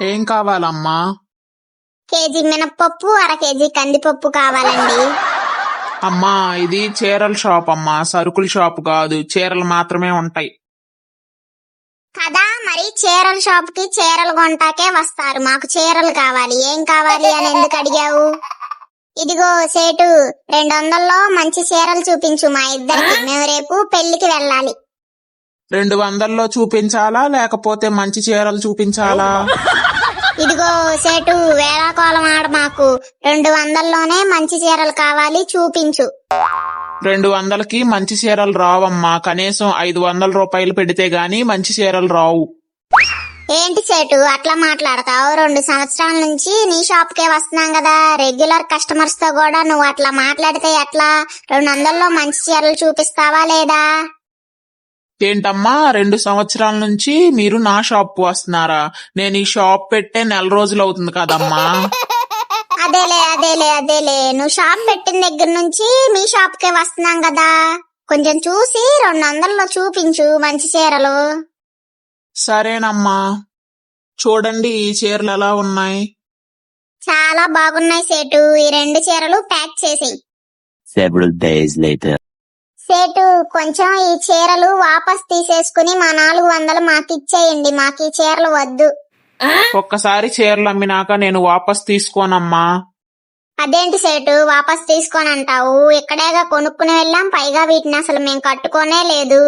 ఏం కావాలమ్మా? కేజీ మినప్పప్పు, అర కేజీ కందిపప్పు కావాలండి. అమ్మా, ఇది చీరల షాప్ అమ్మా, సరుకుల షాప్ కాదు. చీరలు మాత్రమే ఉంటాయి కదా. మరి చీరల షాప్ కి చీరలు కొంటాకే వస్తారు. మాకు చీరలు కావాలి. ఏం కావాలి అని ఎందుకు అడిగావు? ఇదిగో సేటు, 200లో మంచి చీరలు చూపించు మా ఇద్దరికి. మేము రేపు పెళ్లికి వెళ్ళాలి. 200లో చూపించాలా లేకపోతే మంచి చీరలు చూపించాలా? ఇదిగో సేటు, వేళాకోళం ఆడ మాకు. 200లోనే మంచి చీరలు కావాలి, చూపించు. 200కి మంచి చీరలు రావమ్మా. కనీసం 500 రూపాయలు పెడితే గాని మంచి చీరలు రావు. ఏంటి సేటు అట్లా మాట్లాడతావు? 2 సంవత్సరాల నుంచి నీ షాప్ కే వస్తున్నాం కదా. రెగ్యులర్ కస్టమర్స్ తో కూడా నువ్వు అట్లా మాట్లాడితే ఎట్లా? 200లో మంచి చీరలు చూపిస్తావా లేదా? ఏంటమ్మా, 2 సంవత్సరాల నుంచి మీరు నా షాప్ వస్తున్నారా? నేను ఈ షాప్ పెట్టే 4 రోజులు అవుతుంది కదమ్మా. అదేలే నువ్వు షాప్ పెట్టిన దగ్గర నుంచి మీ షాప్ కే వస్తున్నాం కదా. కొంచెం చూసి 200లో చూపించు మంచి చీరలు. సరేనమ్మా, చూడండి ఈ చీరలు ఎలా ఉన్నాయి. చాలా బాగున్నాయి సేటు. ఈ 2 చీరలు ప్యాక్ చేసేయి. Several days later. సేటు, కొంచెం ఈ చీరలు వాపస్ తీసేసుకుని మా 400 మాకిచ్చేయండి. మాకు ఈ చీరలు వద్దు. ఒక్కసారి చీరలు అమ్మినాక నేను వాపస్ తీసుకోనమ్మా. అదేంటి సేటు వాపస్ తీసుకోనంటావు? ఇక్కడేగా కొనుక్కుని వెళ్ళాం. పైగా వీటిని అసలు మేము కట్టుకోనే లేదు.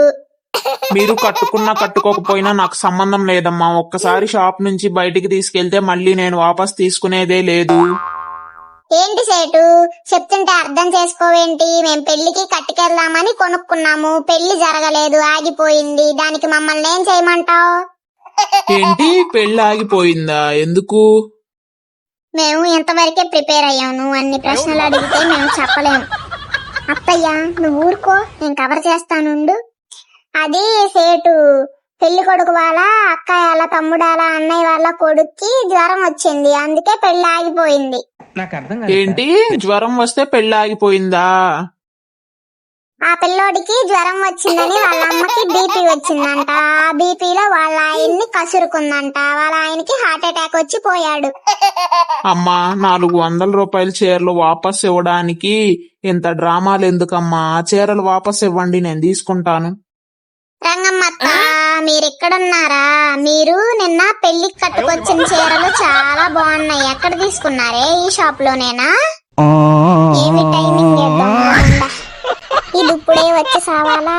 మీరు కట్టుకున్నా కట్టుకోకపోయినా నాకు సంబంధం లేదమ్మా. ఒక్కసారి షాప్ నుంచి బయటికి తీసుకెళ్తే మళ్ళీ నేను వాపస్ తీసుకునేదే లేదు. ఏంటి సేటు చెప్తుంటే అర్థం చేసుకోవేంటి? మేం పెళ్లికి కట్టుకెళ్దామని కొనుక్కున్నాము. పెళ్లి జరగలేదు, ఆగిపోయింది. దానికి మమ్మల్ని ఏం చేయమంటావు? ఏంటి, పెళ్లి ఆగిపోయిందా? ఎందుకు? మేము ఇంతవరకే ప్రిపేర్ అయ్యాము. నువ్వు అన్ని ప్రశ్నలు అడిగితే మేము చెప్పలేము. అత్తయ్య నువ్వు ఊరుకో, నేను కవర్ చేస్తానుండు. అది సేటు, పెళ్లి కొడుకు వాళ్ళ అక్కయ్య తమ్ముడాల అన్నయ్య వాళ్ళ కొడుక్కి జ్వరం వచ్చింది. అందుకే పెళ్లి ఆగిపోయింది. ఏంటి, జ్వరం వస్తే పెళ్లి ఆగిపోయిందా? ఆ పిల్లోడికి జ్వరం వచ్చిందని వాళ్ళ అమ్మకి బీపీ వచ్చిందంట. ఆ బీపీలో వాళ్ళ ఆయన్ని కసురుకుందంట. వాళ్ళ ఆయనకి హార్ట్ అటాక్ వచ్చి పోయాడు. అమ్మా, 400 రూపాయల చీరలు వాపస్ ఇవ్వడానికి ఇంత డ్రామాలు ఎందుకమ్మా? ఆ చీరలు వాపస్ ఇవ్వండి, నేను తీసుకుంటాను. రంగమ్మత్త, మీరెక్కడున్నారా? మీరు నిన్న పెళ్లికి కట్టుకొచ్చిన చీరలు చాలా బాగున్నాయి. ఎక్కడ తీసుకున్నారే? ఈ షాప్ లోనేనా? ఏమి టైమింగ్ ఇది ఇప్పుడే వచ్చి సావాలా?